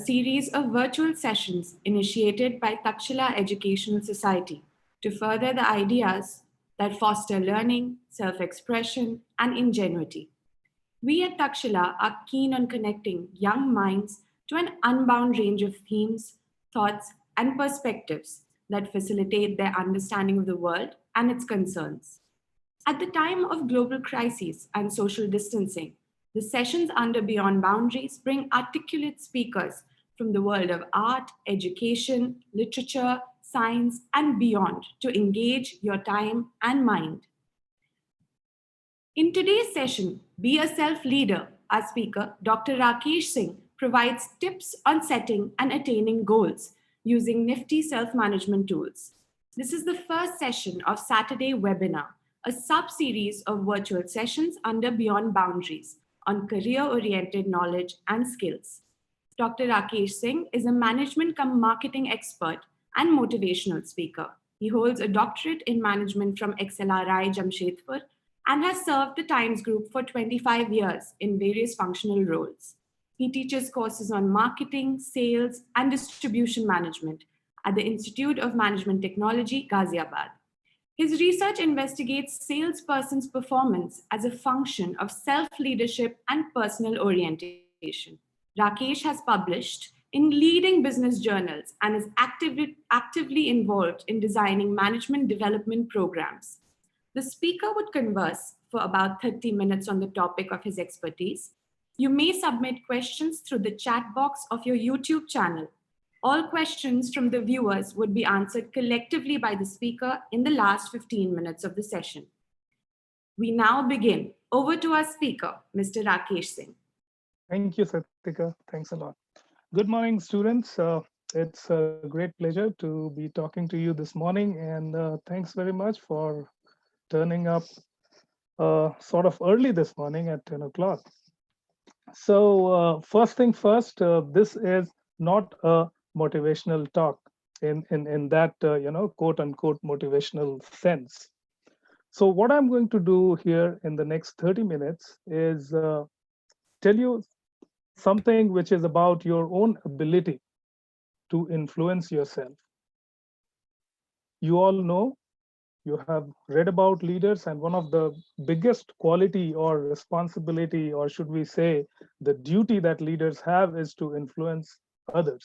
series of virtual sessions initiated by Takshila Educational Society to further the ideas that foster learning, self-expression, and ingenuity. We at Takshila are keen on connecting young minds to an unbound range of themes, thoughts, and perspectives that facilitate their understanding of the world and its concerns. At the time of global crises and social distancing, the sessions under Beyond Boundaries bring articulate speakers from the world of art, education, literature, science, and beyond to engage your time and mind. In today's session, Be a Self Leader, our speaker, Dr. Rakesh Singh, provides tips on setting and attaining goals using nifty self-management tools. This is the first session of Saturday webinar, a sub-series of virtual sessions under Beyond Boundaries on career-oriented knowledge and skills. Dr. Rakesh Singh is a management cum marketing expert and motivational speaker. He holds a doctorate in management from XLRI Jamshedpur and has served the Times Group for 25 years in various functional roles. He teaches courses on marketing, sales, and distribution management at the Institute of Management Technology, Ghaziabad. His research investigates salespersons' performance as a function of self-leadership and personal orientation. Rakesh has published in leading business journals and is actively involved in designing management development programs. The speaker would converse for about 30 minutes on the topic of his expertise. You may submit questions through the chat box of your YouTube channel. All questions from the viewers would be answered collectively by the speaker in the last 15 minutes of the session. We now begin. Over to our speaker, Mr. Rakesh Singh. Thank you, Satika. Thanks a lot. Good morning, students. It's a great pleasure to be talking to you this morning, and thanks very much for turning up sort of early this morning at 10 o'clock. So first thing first, this is not a motivational talk in that, quote unquote motivational sense. So what I'm going to do here in the next 30 minutes is tell you something which is about your own ability to influence yourself. You all know, you have read about leaders, and one of the biggest quality or responsibility, or should we say the duty that leaders have, is to influence others.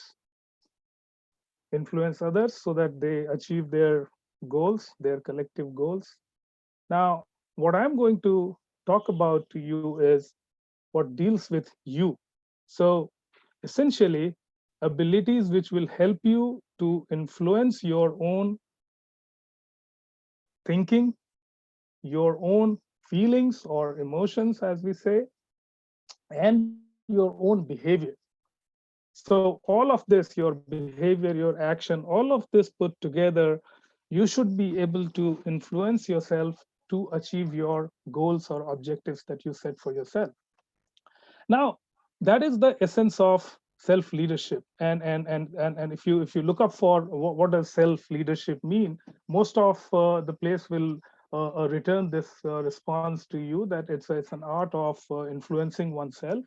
Influence others so that they achieve their goals, their collective goals. Now, what I'm going to talk about to you is what deals with you. So essentially, abilities which will help you to influence your own thinking, your own feelings or emotions, as we say, and your own behavior. So all of this, your behavior, your action, all of this put together, you should be able to influence yourself to achieve your goals or objectives that you set for yourself. Now, that is the essence of self-leadership. And if you look up for what does self-leadership mean, most of the place will return this response to you, that it's an art of influencing oneself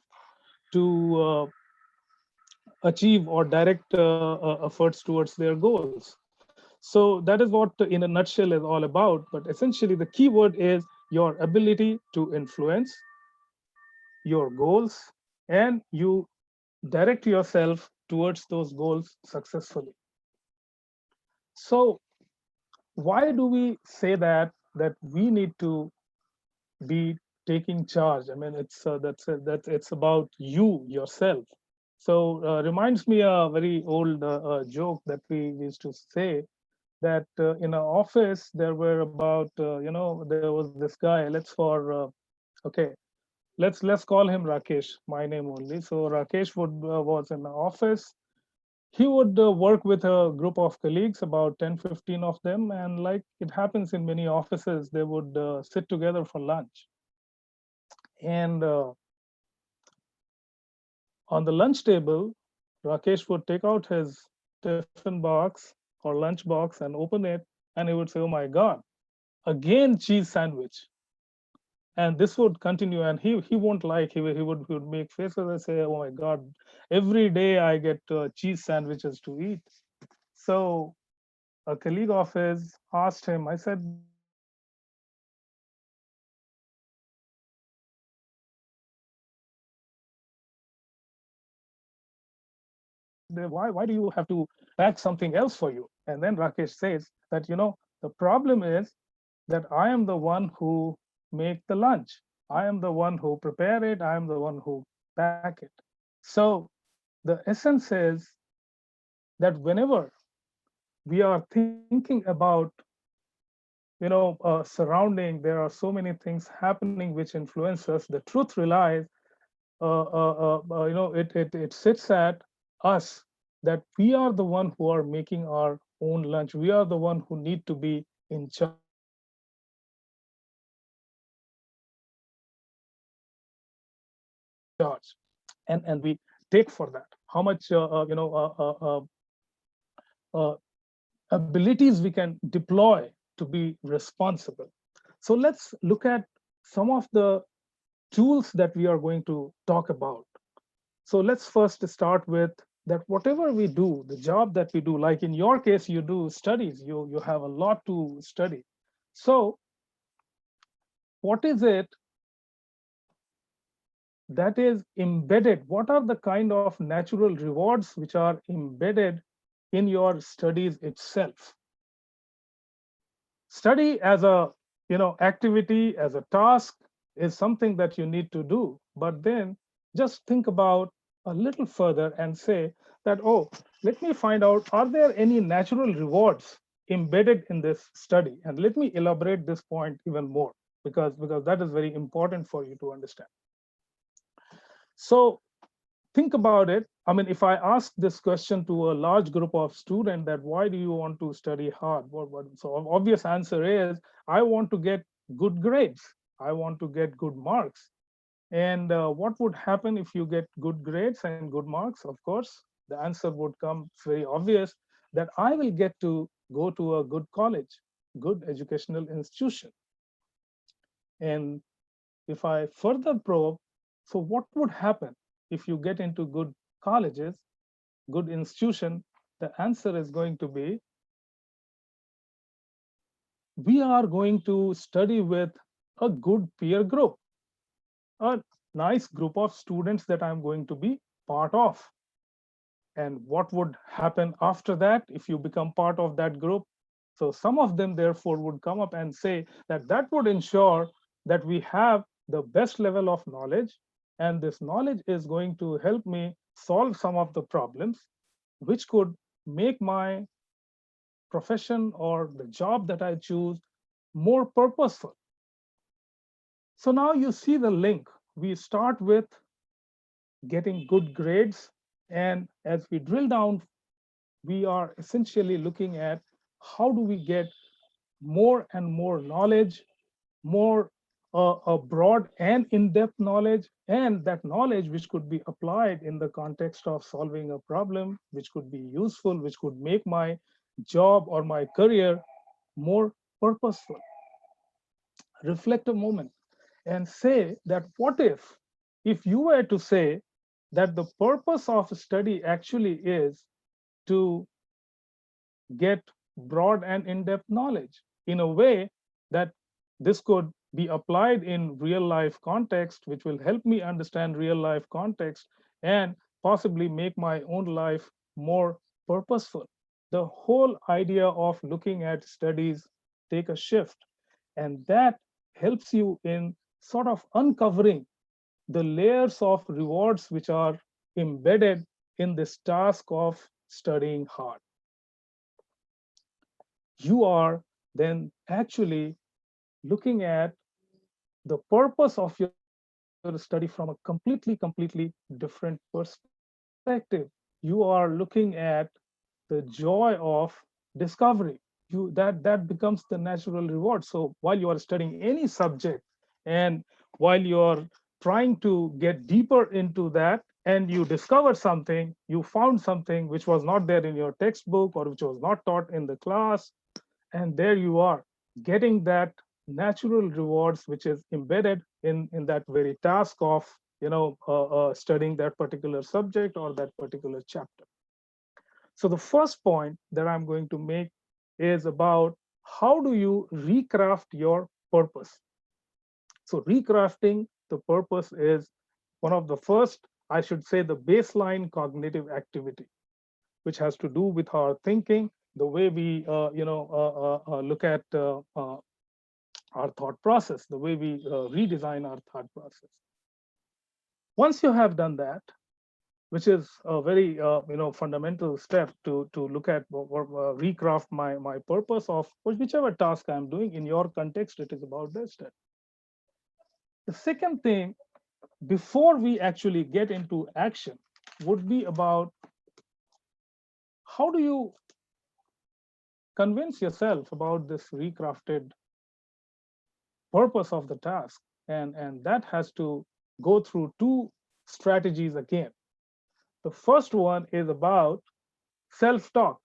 to achieve or direct efforts towards their goals. So that is what in a nutshell is all about. But essentially the key word is your ability to influence your goals, and you direct yourself towards those goals successfully. So why do we say that we need to be taking charge? I mean, it's about you yourself. So reminds me a very old joke that we used to say, that in an office there were about there was this guy. Okay, let's call him Rakesh, my name only. So Rakesh was in the office. He would work with a group of colleagues, about 10-15 of them, and like it happens in many offices, they would sit together for lunch. And on the lunch table, Rakesh would take out his tiffin box or lunch box and open it, and he would say, "Oh my God, again cheese sandwich." and this would continue, and he won't like, he would make faces and say, oh my god, every day I get cheese sandwiches to eat. So a colleague of his asked him, I said, why do you have to pack something else for you? And then Rakesh says that, the problem is that I am the one who make the lunch. I am the one who prepare it. I am the one who pack it. So the essence is that whenever we are thinking about, surrounding, there are so many things happening which influence us. The truth relies, it sits at us, that we are the one who are making our own lunch. We are the one who need to be in charge. And we take for that how much abilities we can deploy to be responsible. So let's look at some of the tools that we are going to talk about. So let's first start with that whatever we do, the job that we do, like in your case, you do studies, you have a lot to study. So what is it that is embedded? What are the kind of natural rewards which are embedded in your studies itself? Study as a activity, as a task, is something that you need to do, but then just think about a little further and say that, oh, let me find out, are there any natural rewards embedded in this study? And let me elaborate this point even more, because that is very important for you to understand. So think about it. I mean, if I ask this question to a large group of students, that why do you want to study hard? So obvious answer is, I want to get good grades. I want to get good marks. And what would happen if you get good grades and good marks? Of course, the answer would come very obvious, that I will get to go to a good college, good educational institution. And if I further probe, so what would happen if you get into good colleges, good institution? The answer is going to be, we are going to study with a good peer group, a nice group of students that I'm going to be part of. And what would happen after that if you become part of that group? So some of them therefore would come up and say that that would ensure that we have the best level of knowledge, and this knowledge is going to help me solve some of the problems which could make my profession or the job that I choose more purposeful. So now you see the link. We start with getting good grades, and as we drill down, we are essentially looking at how do we get more and more knowledge, more a broad and in-depth knowledge, and that knowledge which could be applied in the context of solving a problem, which could be useful, which could make my job or my career more purposeful. Reflect a moment and say that, what if you were to say that the purpose of study actually is to get broad and in-depth knowledge in a way that this could be applied in real life context, which will help me understand real life context and possibly make my own life more purposeful. The whole idea of looking at studies take a shift, and that helps you in sort of uncovering the layers of rewards which are embedded in this task of studying hard. You are then actually looking at the purpose of your study from a completely different perspective. You are looking at the joy of discovery. That becomes the natural reward. So while you are studying any subject, and while you're trying to get deeper into that, and you discover something, you found something which was not there in your textbook or which was not taught in the class, and there you are getting that natural rewards which is embedded in that very task of studying that particular subject or that particular chapter. So the first point that I'm going to make is about how do you recraft your purpose. So recrafting the purpose is one of the first, I should say, the baseline cognitive activity, which has to do with our thinking, the way we look at our thought process, the way we redesign our thought process. Once you have done that, which is a very fundamental step to look at or recraft my purpose of whichever task I'm doing. In your context, it is about this. The second thing, before we actually get into action, would be about how do you convince yourself about this recrafted purpose of the task, and that has to go through two strategies again. The first one is about self-talk.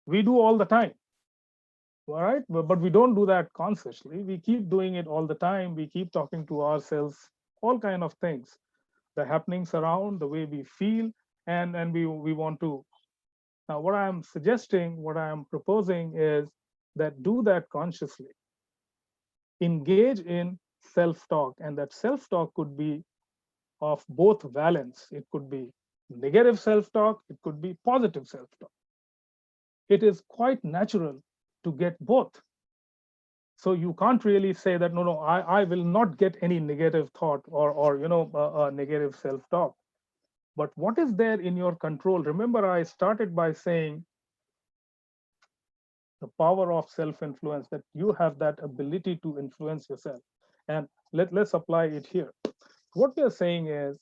We do all the time, all right, but we don't do that consciously. We keep doing it all the time. We keep talking to ourselves, all kind of things, the happenings around, the way we feel, and we want to. Now what I'm suggesting, what I'm proposing is that do that consciously. Engage in self-talk, and that self-talk could be of both valence. It could be negative self-talk, it could be positive self-talk. It is quite natural to get both. So you can't really say that no, I will not get any negative thought or negative self-talk. But what is there in your control? Remember, I started by saying the power of self-influence, that you have that ability to influence yourself. And let's apply it here. What we are saying is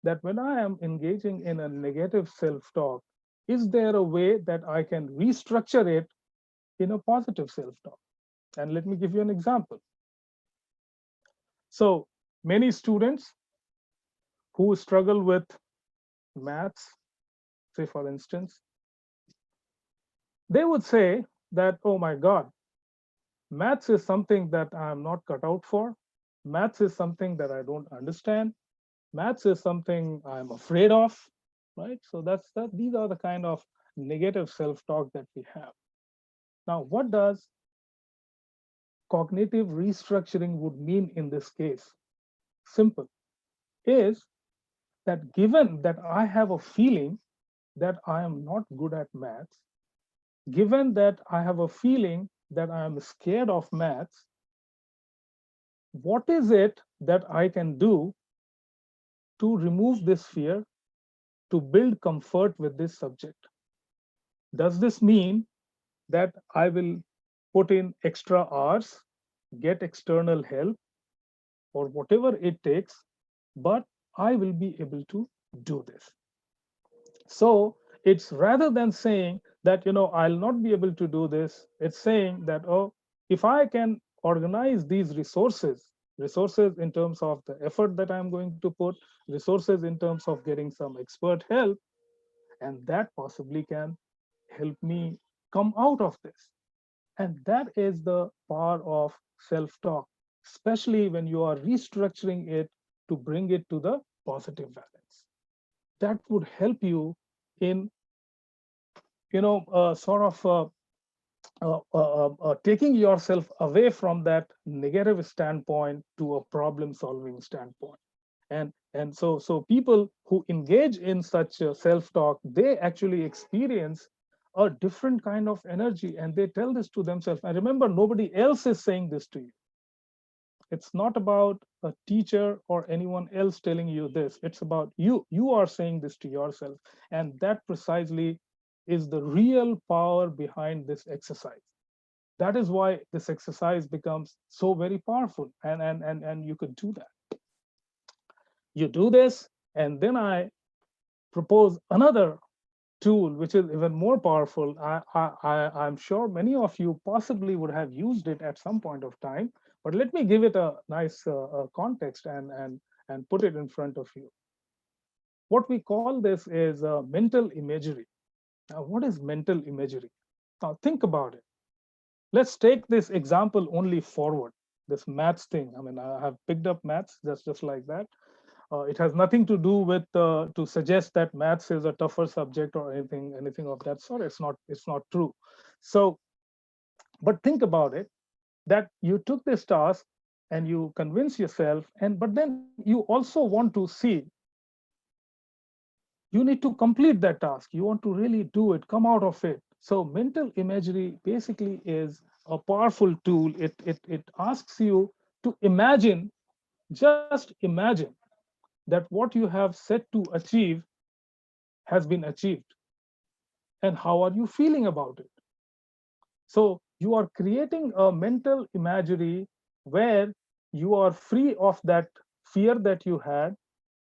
that when I am engaging in a negative self-talk, is there a way that I can restructure it in a positive self-talk? And let me give you an example. So many students who struggle with maths, say for instance, they would say that, oh my God, maths is something that I'm not cut out for. Maths is something that I don't understand. Maths is something I'm afraid of, right? So that's that. These are the kind of negative self-talk that we have. Now, what does cognitive restructuring would mean in this case? Simple, is that given that I have a feeling that I am not good at maths, given that I have a feeling that I am scared of maths, what is it that I can do to remove this fear, to build comfort with this subject? Does this mean that I will put in extra hours, get external help, or whatever it takes, but I will be able to do this? So it's rather than saying that, I'll not be able to do this, it's saying that, oh, if I can organize these resources in terms of the effort that I'm going to put, resources in terms of getting some expert help, and that possibly can help me come out of this. And that is the power of self-talk, especially when you are restructuring it to bring it to the positive balance. That would help you in, sort of taking yourself away from that negative standpoint to a problem-solving standpoint. And so people who engage in such self-talk, they actually experience a different kind of energy, and they tell this to themselves. And remember, nobody else is saying this to you. It's not about a teacher or anyone else telling you this. It's about you. You are saying this to yourself. And that precisely is the real power behind this exercise. That is why this exercise becomes so very powerful. And you could do that. You do this, and then I propose another tool which is even more powerful. I'm sure many of you possibly would have used it at some point of time, but let me give it a nice context and put it in front of you. What we call this is mental imagery. Now, what is mental imagery? Now think about it. Let's take this example only forward. this maths thing. I mean, I have picked up maths just like that. It has nothing to do with to suggest that maths is a tougher subject or anything of that sort. It's not true. So, but think about it, that you took this task and you convince yourself, and but then you also want to see, you need to complete that task, you want to really do it, come out of it. So mental imagery basically is a powerful tool. It asks you to imagine, just imagine that what you have set to achieve has been achieved, and how are you feeling about it. So you are creating a mental imagery where you are free of that fear that you had.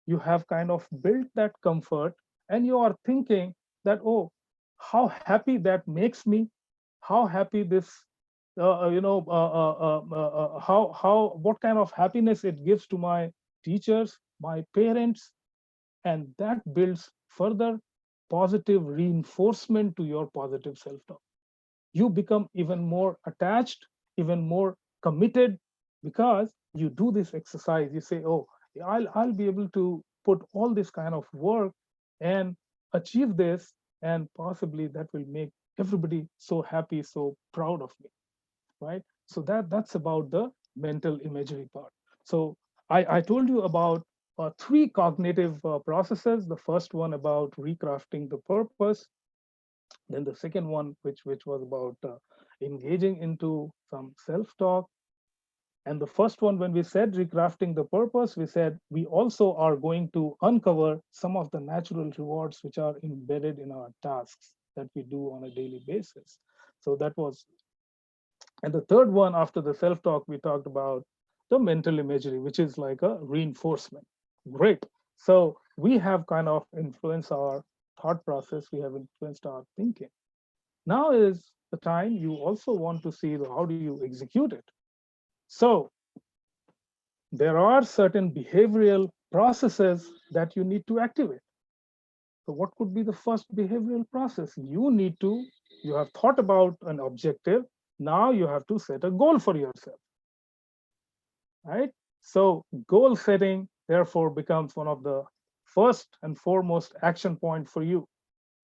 You have kind of built that comfort, and you are thinking that, oh, how happy that makes me, how happy this how what kind of happiness it gives to my teachers, my parents, and that builds further positive reinforcement to your positive self-talk. You become even more attached, even more committed, because you do this exercise. You say, oh, I'll be able to put all this kind of work and achieve this, and possibly that will make everybody so happy, so proud of me, right? So that's about the mental imagery part. So I told you about three cognitive processes. The first one about recrafting the purpose, then the second one, which was about engaging into some self-talk. And the first one, when we said recrafting the purpose, we said we also are going to uncover some of the natural rewards which are embedded in our tasks that we do on a daily basis. So that was, and the third one after the self-talk, we talked about the mental imagery, which is like a reinforcement. Great. So we have kind of influenced our thought process, we have influenced our thinking. Now is the time you also want to see how do you execute it. So there are certain behavioral processes that you need to activate. So what could be the first behavioral process? You have thought about an objective. Now you have to set a goal for yourself, right? So goal setting therefore becomes one of the first and foremost action point for you.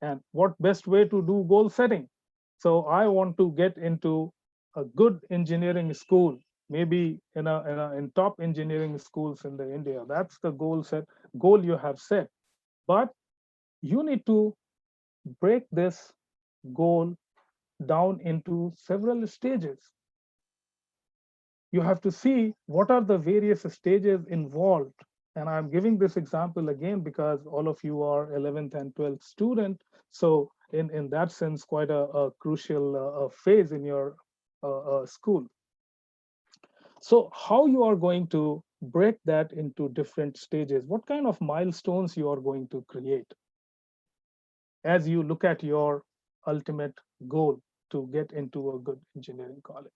And what best way to do goal setting? So I want to get into a good engineering school, maybe in top engineering schools in the India. That's the goal you have set. But you need to break this goal down into several stages. You have to see what are the various stages involved. And I'm giving this example again because all of you are 11th and 12th student. So in that sense, quite a crucial phase in your school. So how you are going to break that into different stages? What kind of milestones you are going to create as you look at your ultimate goal to get into a good engineering college?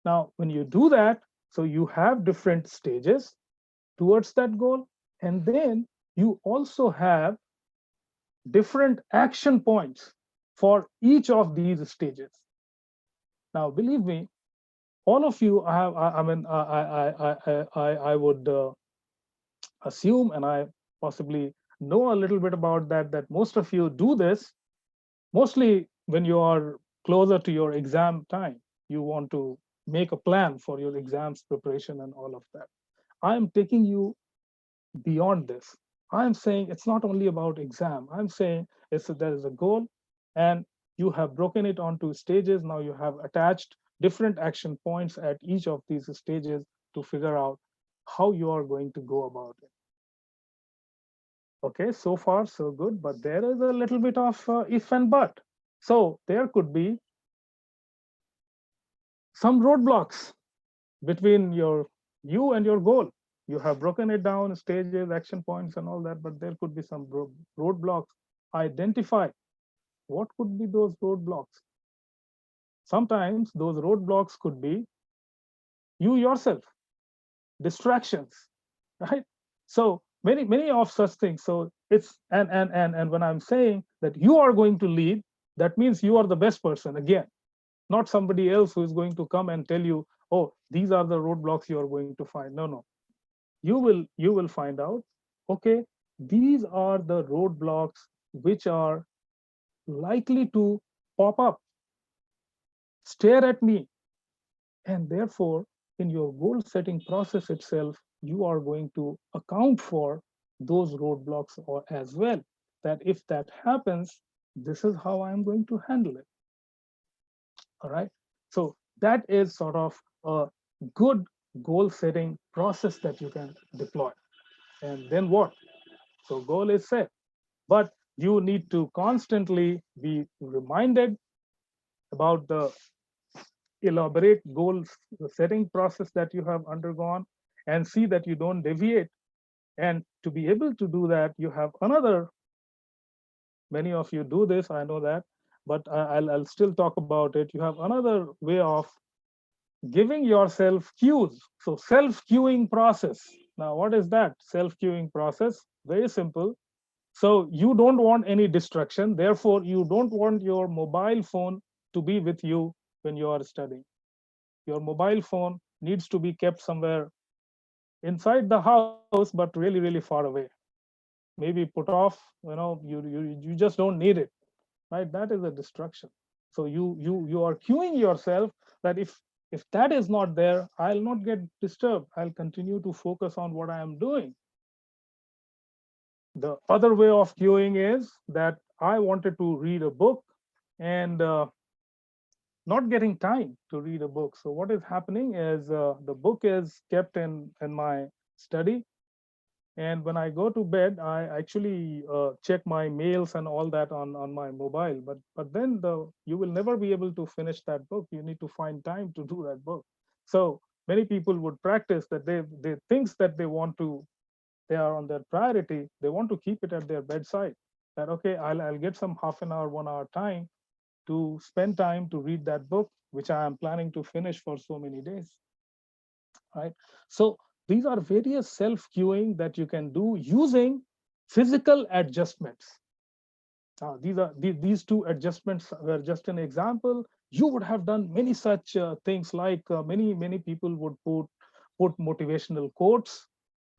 Now, when you do that, so you have different stages towards that goal, and then you also have different action points for each of these stages. Now, believe me, all of you, I would assume, and I possibly know a little bit about that, that most of you do this mostly when you are closer to your exam time. You want to make a plan for your exams preparation and all of that. I am taking you beyond this. I'm saying it's not only about exam. I'm saying there is a goal, and you have broken it onto stages. Now you have attached different action points at each of these stages to figure out how you are going to go about it. Okay, so far so good, but there is a little bit of if and but. So there could be some roadblocks between you and your goal. You have broken it down stages, action points, and all that, but there could be some roadblocks. Identify what could be those roadblocks. Sometimes those roadblocks could be you yourself, distractions, right? So many of such things. So it's and when I'm saying that you are going to lead, that means you are the best person again, not somebody else who is going to come and tell you, oh, these are the roadblocks you are going to find. No, no. You will find out, okay, these are the roadblocks which are likely to pop up, stare at me, and therefore in your goal setting process itself, you are going to account for those roadblocks or as well, that if that happens, this is how I'm going to handle it. All right. So that is sort of a good goal setting process that you can deploy. And then what? So goal is set, but you need to constantly be reminded about the elaborate goal setting process that you have undergone, and see that you don't deviate. And to be able to do that, you have another, many of you do this, I know that, but I'll still talk about it. You have another way of giving yourself cues. So self cueing process. Now, what is that self cueing process? Very simple. So you don't want any distraction. Therefore, you don't want your mobile phone to be with you when you are studying. Your mobile phone needs to be kept somewhere inside the house, but really, really far away. Maybe put off. You just don't need it, right? That is a distraction. So you are cueing yourself that if that is not there, I'll not get disturbed. I'll continue to focus on what I am doing. The other way of cueing is that I wanted to read a book, and not getting time to read a book. So what is happening is, the book is kept in my study, and when I go to bed, I actually check my mails and all that on my mobile. But then you will never be able to finish that book. You need to find time to do that book. So many people would practice that they things that they are on their priority, they want to keep it at their bedside. That, okay, I'll get some half an hour, 1 hour time to spend time to read that book, which I am planning to finish for so many days, right? So these are various self cueing that you can do using physical adjustments. These two adjustments were just an example. You would have done many such things, like many people would put motivational quotes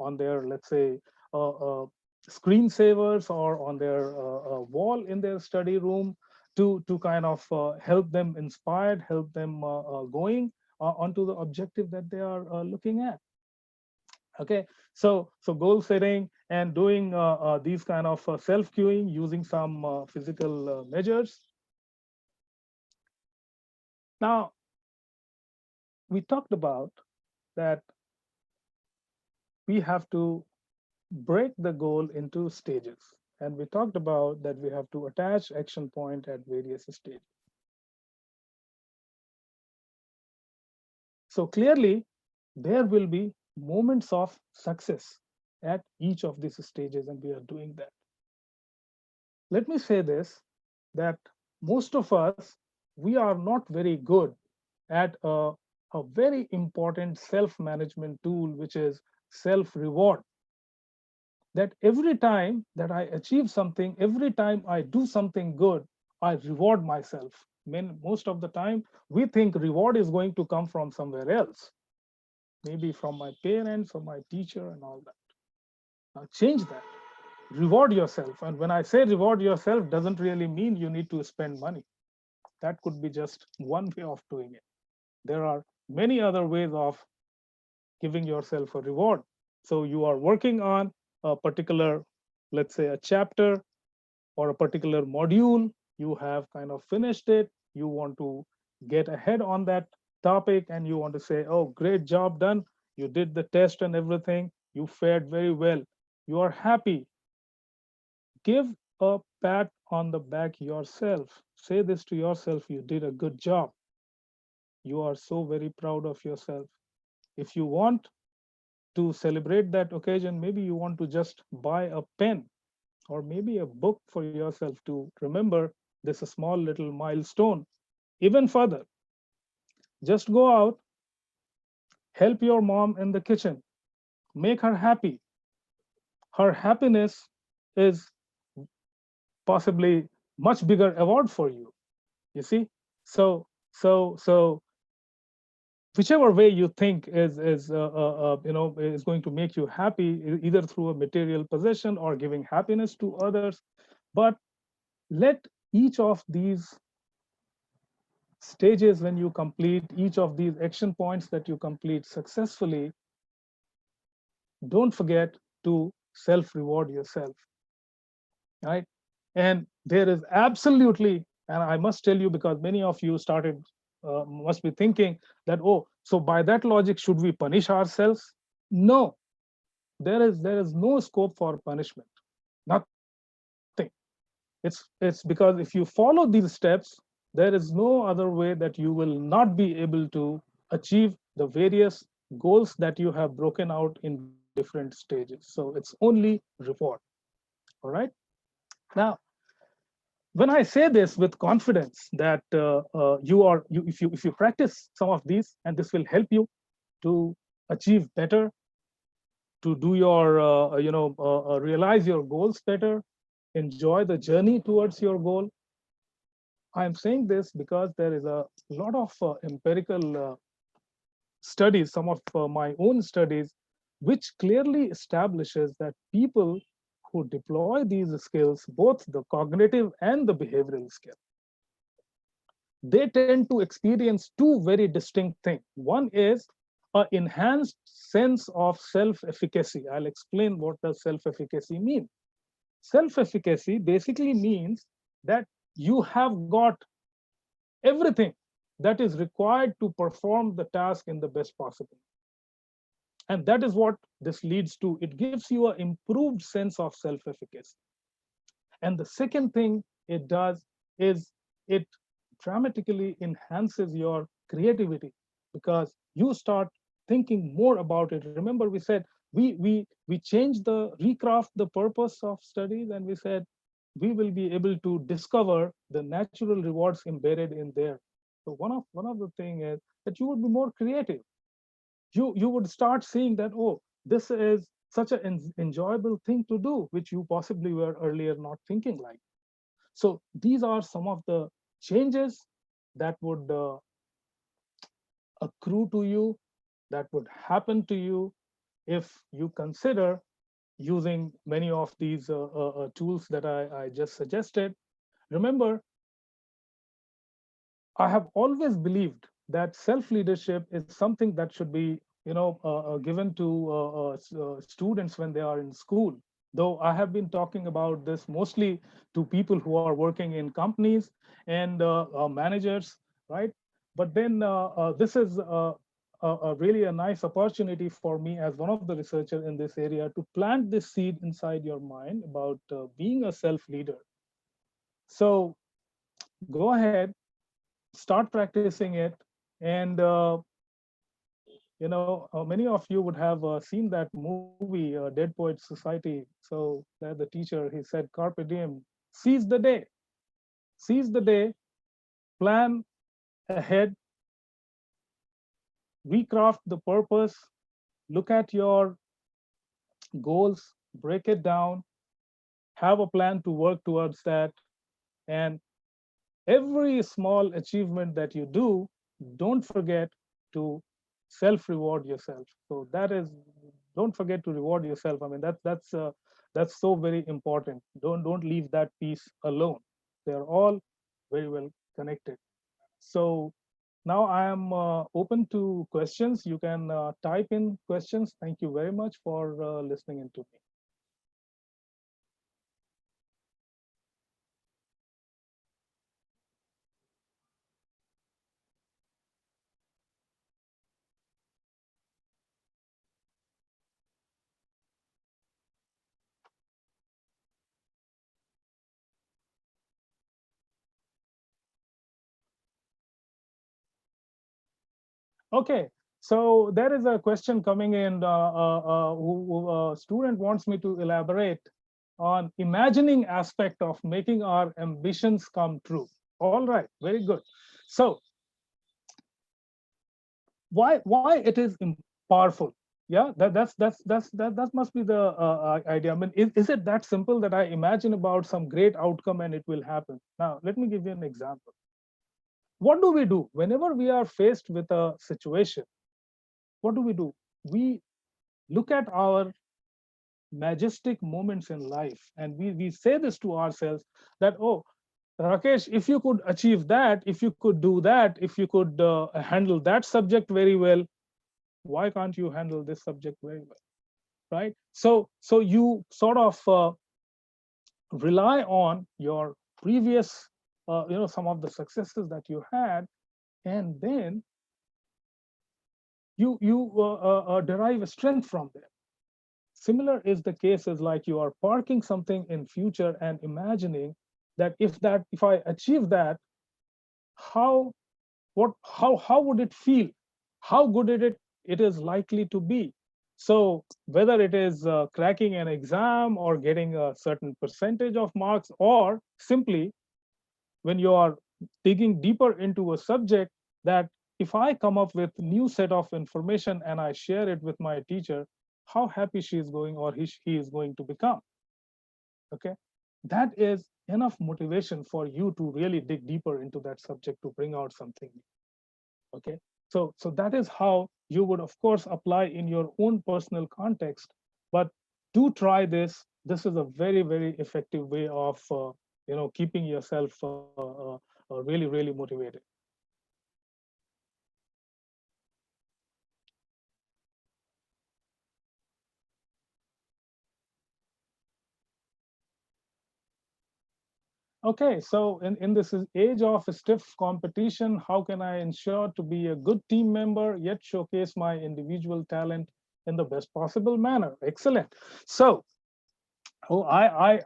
on their, let's say, screensavers, or on their wall in their study room, to kind of help them inspired, help them going onto the objective that they are looking at. Okay, so goal setting and doing these kind of self cueing using some physical measures. Now, we talked about that we have to break the goal into stages, and we talked about that we have to attach action point at various stages. So clearly there will be moments of success at each of these stages, and we are doing that. Let me say this, that most of us, we are not very good at a very important self-management tool, which is self-reward. That every time that I achieve something, every time I do something good, I reward myself. Most of the time, we think reward is going to come from somewhere else, maybe from my parents or my teacher and all that. Now change that. Reward yourself. And when I say reward yourself, doesn't really mean you need to spend money. That could be just one way of doing it. There are many other ways of giving yourself a reward. So you are working on a particular, let's say, a chapter or a particular module. You have kind of finished it. You want to get ahead on that topic, and you want to say, oh, great job done. You did the test and everything. You fared very well. You are happy. Give a pat on the back yourself. Say this to yourself: you did a good job. You are so very proud of yourself. If you want to celebrate that occasion, maybe you want to just buy a pen or maybe a book for yourself to remember this small little milestone. Even further, just go out, help your mom in the kitchen, make her happy. Her happiness is possibly much bigger award for you. You see? So whichever way you think is going to make you happy, either through a material possession or giving happiness to others. But let each of these stages, when you complete each of these action points that you complete successfully, don't forget to self reward yourself, right? And there is absolutely, and I must tell you, because many of you started must be thinking that, oh, so by that logic, should we punish ourselves? No, there is no scope for punishment. Nothing. It's because if you follow these steps, there is no other way that you will not be able to achieve the various goals that you have broken out in different stages. So it's only reward. All right. Now, when I say this with confidence that if you practice some of these, and this will help you to achieve better, to do your realize your goals better, enjoy the journey towards your goal. I'm saying this because there is a lot of empirical studies, some of my own studies, which clearly establishes that people who deploy these skills, both the cognitive and the behavioral skill, they tend to experience two very distinct things. One is an enhanced sense of self-efficacy. I'll explain what does self-efficacy mean. Self-efficacy basically means that you have got everything that is required to perform the task in the best possible. And that is what this leads to. It gives you an improved sense of self-efficacy. And the second thing it does is it dramatically enhances your creativity, because you start thinking more about it. Remember, we said we changed the recraft the purpose of studies, and we said we will be able to discover the natural rewards embedded in there. So one of the thing is that you would be more creative. You would start seeing that, oh, this is such an enjoyable thing to do, which you possibly were earlier not thinking like. So these are some of the changes that would accrue to you, that would happen to you if you consider using many of these tools that I just suggested. Remember, I have always believed that self-leadership is something that should be, given to students when they are in school. Though I have been talking about this mostly to people who are working in companies and managers, right? But then this is really a nice opportunity for me as one of the researchers in this area to plant this seed inside your mind about being a self-leader. So go ahead, start practicing it, and many of you would have seen that movie Dead Poets Society. So there the teacher, he said, carpe diem, seize the day, seize the day, plan ahead, recraft the purpose, look at your goals, break it down, have a plan to work towards that, and every small achievement that you do, don't forget to self reward yourself. So that is, don't forget to reward yourself. I mean, that's so very important. Don't leave that piece alone. They are all very well connected. So now I am open to questions. You can type in questions. Thank you very much for listening into me. Okay, so there is a question coming in. Student wants me to elaborate on imagining aspect of making our ambitions come true. All right, very good. So why it is powerful? Yeah, that must be the idea. I mean, is it that simple that I imagine about some great outcome and it will happen? Now, let me give you an example. what do whenever we are faced with a situation? What do? We look at our majestic moments in life, and we say this to ourselves that, oh, Rakesh, if you could achieve that, if you could do that, if you could handle that subject very well, why can't you handle this subject very well, right? So you sort of rely on your previous some of the successes that you had, and then you derive a strength from them. Similar is the case is like you are parking something in future and imagining that if I achieve that, how how would it feel, how good it is likely to be. So whether it is cracking an exam or getting a certain percentage of marks, or simply when you are digging deeper into a subject, that if I come up with new set of information and I share it with my teacher, how happy she is going, or he is going to become. Okay, that is enough motivation for you to really dig deeper into that subject to bring out something. Okay, so that is how you would of course apply in your own personal context, but do try this. This is a very effective way of keeping yourself really motivated. Okay, so in this age of stiff competition, how can I ensure to be a good team member yet showcase my individual talent in the best possible manner? Excellent. So, oh, I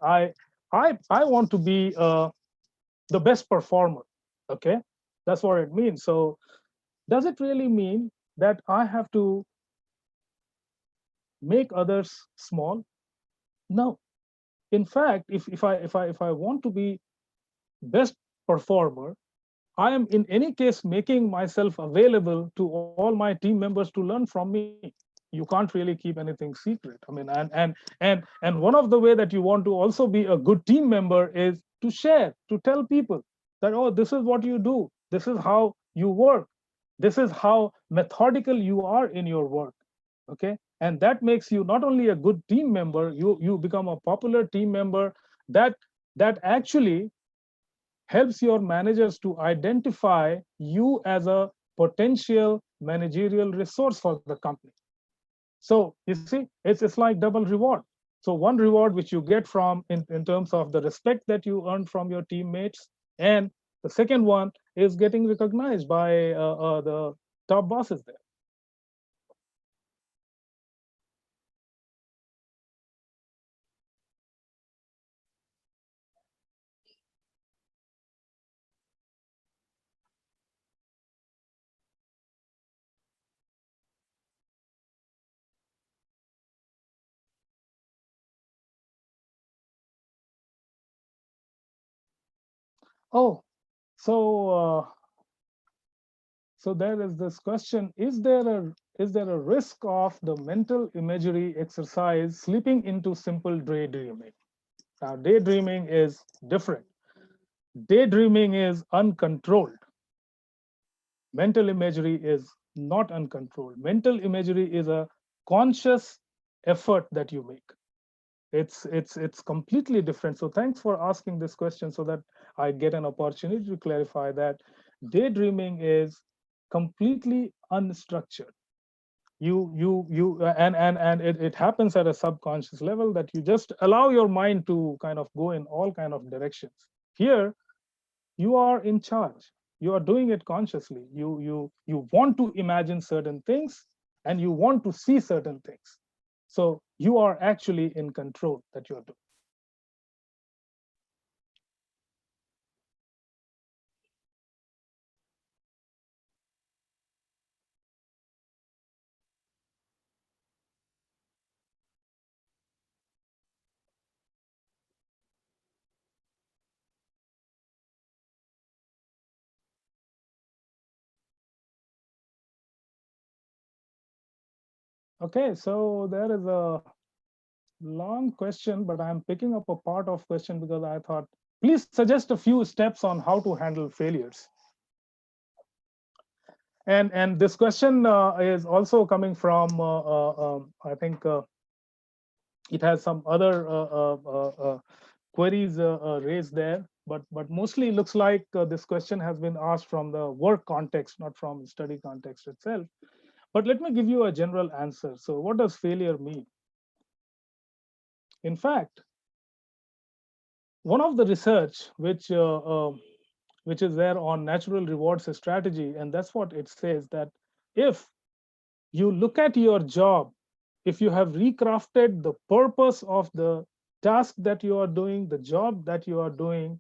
want to be the best performer. Okay, that's what it means. So, does it really mean that I have to make others small? No. In fact, if I want to be best performer, I am in any case making myself available to all my team members to learn from me. You can't really keep anything secret. I mean, and one of the way that you want to also be a good team member is to share, to tell people that, oh, this is what you do, this is how you work, this is how methodical you are in your work. Okay, and that makes you not only a good team member, you become a popular team member that actually helps your managers to identify you as a potential managerial resource for the company. So you see, it's like double reward. So one reward which you get from in terms of the respect that you earn from your teammates, and the second one is getting recognized by the top bosses there. Oh, so so there is this question: is there a risk of the mental imagery exercise slipping into simple daydreaming? Now, daydreaming is different. Daydreaming is uncontrolled. Mental imagery is not uncontrolled. Mental imagery is a conscious effort that you make. It's completely different. So thanks for asking this question so that I get an opportunity to clarify that daydreaming is completely unstructured. And it happens at a subconscious level, that you just allow your mind to kind of go in all kind of directions. Here you are in charge, you are doing it consciously. You want to imagine certain things, and you want to see certain things, so you are actually in control that you're doing. Okay, so there is a long question, but I'm picking up a part of question because I thought, please suggest a few steps on how to handle failures. And this question is also coming from I think it has some other queries raised there, but mostly looks like this question has been asked from the work context, not from study context itself. But let me give you a general answer. So what does failure mean? In fact, one of the research which is there on natural rewards strategy, and that's what it says, that if you look at your job, if you have recrafted the purpose of the task that you are doing, the job that you are doing,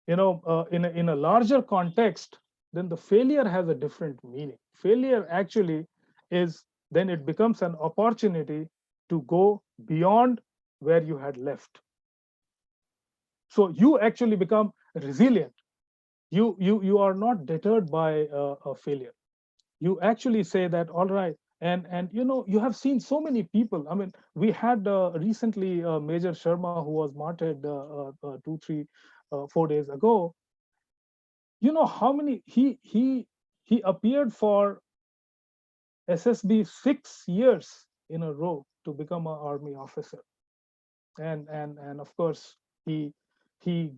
in a larger context, then the failure has a different meaning. Failure actually is, then it becomes an opportunity to go beyond where you had left. So you actually become resilient. You are not deterred by a failure. You actually say that, all right. And you have seen so many people. I mean, we had recently Major Sharma, who was martyred 2, 3, 4 days ago. You know how many he appeared for SSB 6 years in a row to become an army officer, and of course he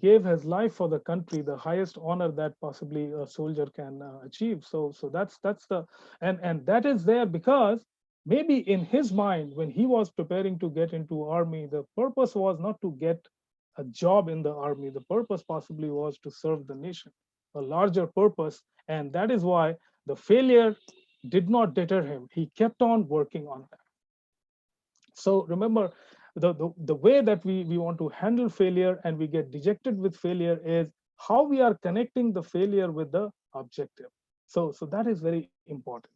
gave his life for the country, the highest honor that possibly a soldier can achieve. So that's the, and that is there because maybe in his mind, when he was preparing to get into army, the purpose was not to get a job in the army. The purpose possibly was to serve the nation, a larger purpose. And that is why the failure did not deter him. He kept on working on that. So remember, the way that we want to handle failure and we get dejected with failure is how we are connecting the failure with the objective. So that is very important.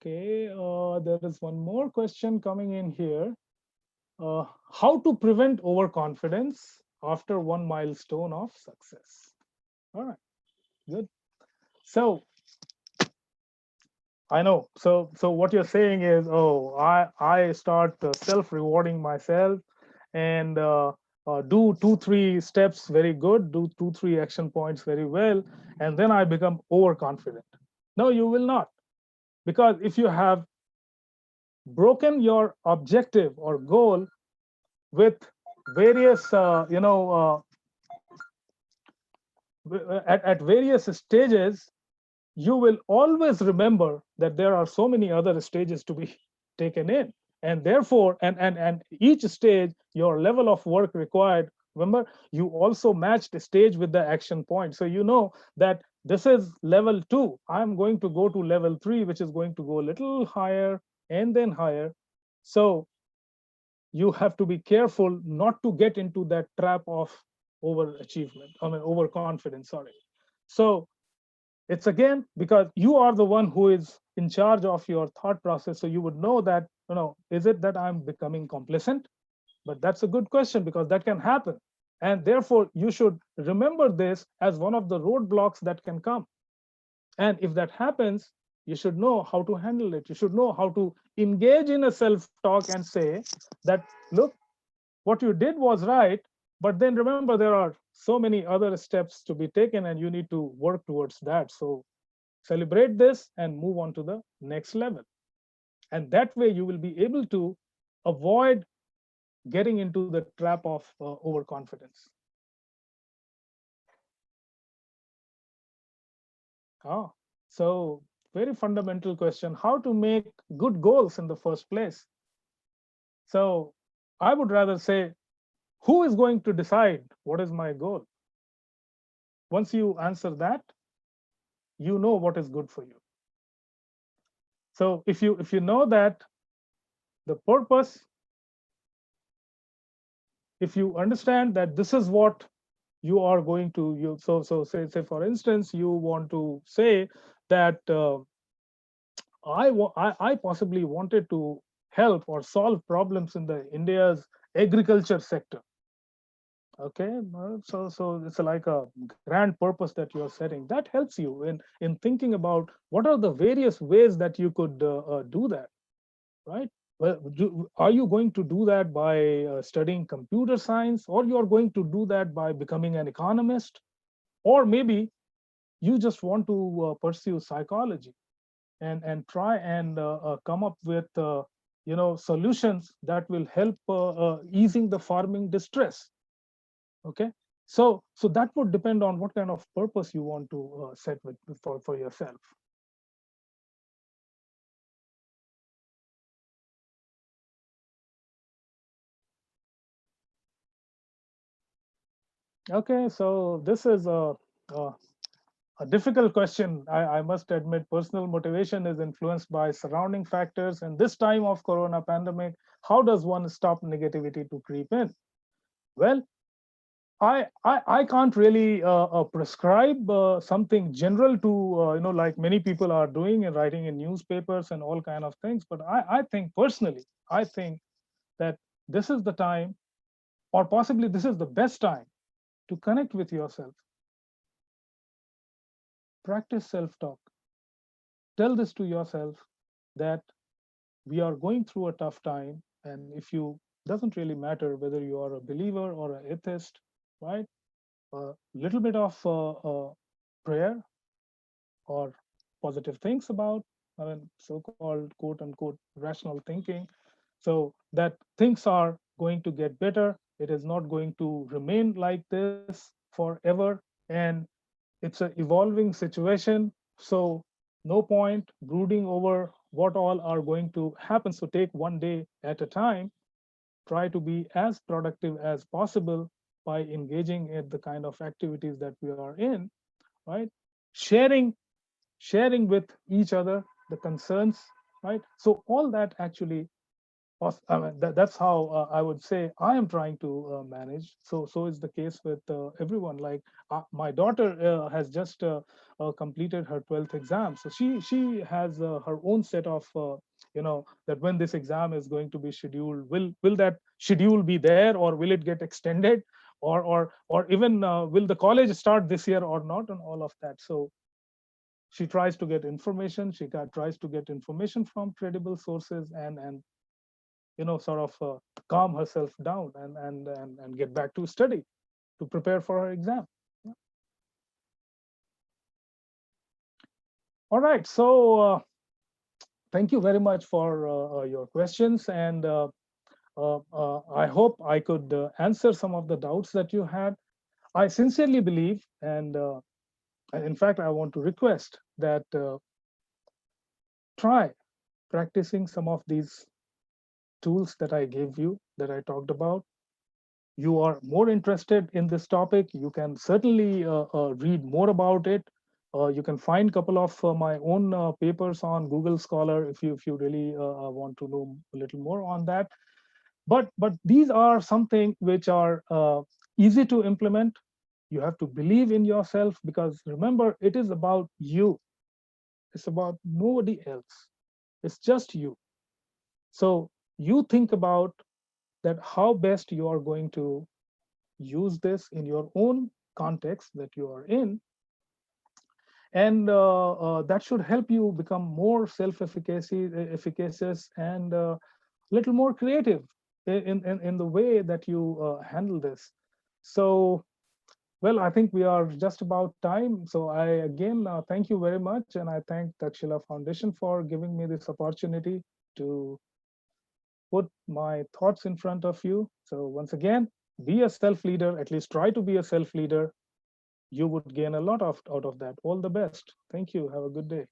Okay, there is one more question coming in here. How to prevent overconfidence after one milestone of success? All right, good. So I know. So what you're saying is, oh, I start self-rewarding myself and do 2, 3 steps very good, do 2, 3 action points very well, and then I become overconfident. No, you will not, because if you have broken your objective or goal with various, at various stages, you will always remember that there are so many other stages to be taken in, and therefore and each stage, your level of work required, remember, you also matched the stage with the action point. So you know that this is level 2, I'm going to go to level 3, which is going to go a little higher and then higher. So you have to be careful not to get into that trap of overachievement, I mean overconfidence, sorry. So it's again because you are the one who is in charge of your thought process. So you would know that, is it that I'm becoming complacent? But that's a good question, because that can happen. And therefore, you should remember this as one of the roadblocks that can come. And if that happens, you should know how to handle it. You should know how to engage in a self-talk and say that, look, what you did was right, but then remember, there are so many other steps to be taken and you need to work towards that. So celebrate this and move on to the next level. And that way you will be able to avoid getting into the trap of overconfidence. Ah, so very fundamental question, how to make good goals in the first place. So I would rather say, who is going to decide what is my goal? Once you answer that, you know what is good for you. So if you know that the purpose, if you understand that this is what you are going to, so say for instance, you want to say that I possibly wanted to help or solve problems in the India's agriculture sector. Okay, so it's like a grand purpose that you are setting. That helps you in thinking about what are the various ways that you could do that, right? Well, are you going to do that by studying computer science, or you are going to do that by becoming an economist, or maybe you just want to pursue psychology and try and come up with solutions that will help easing the farming distress. Okay, so that would depend on what kind of purpose you want to set with for yourself. Okay, so this is a, a difficult question. I must admit, personal motivation is influenced by surrounding factors. And this time of Corona pandemic, how does one stop negativity to creep in? Well, I can't really prescribe something general to like many people are doing and writing in newspapers and all kind of things. But I think personally, I think that this is the time, or possibly this is the best time to connect with yourself. Practice self-talk. Tell this to yourself that we are going through a tough time, and if you doesn't really matter whether you are a believer or an atheist, right? A little bit of prayer or positive things about, I mean, so-called quote unquote rational thinking, so that things are going to get better. It is not going to remain like this forever, and it's an evolving situation. So no point brooding over what all are going to happen. So take one day at a time. Try to be as productive as possible by engaging in the kind of activities that we are in, right? Sharing with each other the concerns, right? So all that actually, I mean, that's how I would say I am trying to manage. So is the case with everyone. Like my daughter has just completed her 12th exam, so she has her own set of that when this exam is going to be scheduled, will that schedule be there, or will it get extended, or even will the college start this year or not, and all of that. So she tries to get information. Tries to get information from credible sources, and sort of calm herself down and get back to study to prepare for her exam. All right, so thank you very much for your questions, and I hope I could answer some of the doubts that you had. I sincerely believe, and in fact, I want to request that try practicing some of these tools that I gave you, that I talked about. You are more interested in this topic, you can certainly read more about it. You can find a couple of my own papers on Google Scholar if you really want to know a little more on that. But these are something which are easy to implement. You have to believe in yourself, because remember, it is about you. It's about nobody else. It's just you. So you think about that, how best you are going to use this in your own context that you are in, and that should help you become more efficacious and a little more creative in the way that you handle this. So, well, I think we are just about time. So I again thank you very much, and I thank Takshila Foundation for giving me this opportunity to put my thoughts in front of you. So once again, be a self leader, at least try to be a self leader. You would gain a lot out of that. All the best. Thank you. Have a good day.